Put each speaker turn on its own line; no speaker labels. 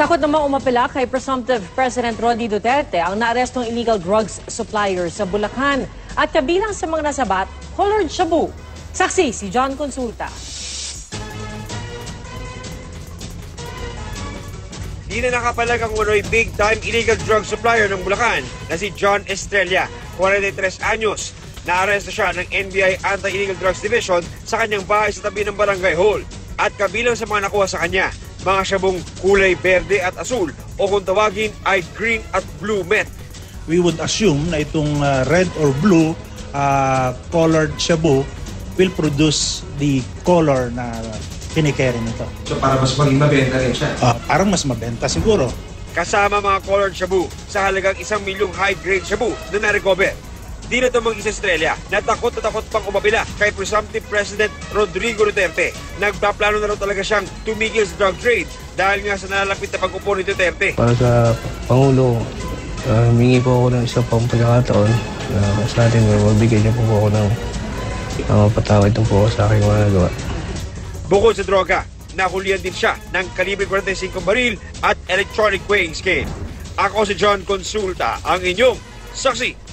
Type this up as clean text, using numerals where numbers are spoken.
Takot namang umapela kay presumptive President Rodney Duterte ang naarestong illegal drugs supplier sa Bulacan. At kabilang sa mga nasabat, colored shabu. Saksi si John Consulta.
Di na nakapalag ang wano'y big-time illegal drug supplier ng Bulacan na si John Estrella, 43 anyos. Naaresto siya ng NBI Anti-Illegal Drugs Division sa kanyang bahay sa tabi ng Barangay Hall. At kabilang sa mga nakuha sa kanya, mga syabong kulay berde at asul o kung tawagin ay green at blue meth.
We would assume na itong red or blue colored shabu will produce the color na kinikerry nito.
So para mas maging mabenta rin siya?
Parang mas mabenta siguro.
Kasama mga colored shabu sa halagang 1 milyong high-grade shabu na na-recover. Di na ito mag-isa Estrella na takot pang umapila kay presumptive President Rodrigo Duterte. Nagpaplano na raw talaga siyang tumigil sa drug trade dahil nga sa nalalapit na pag-upo ni Duterte.
Para sa Pangulo, humingi po ako ng isang pagkakataon na sa atin magbigay niyo po ako ng patawad itong po sa aking mga nagawa.
Bukod sa droga, nahulihan din siya ng kalibre 45 baril at electronic weighing scale. Ako si John Consulta, ang inyong saksi.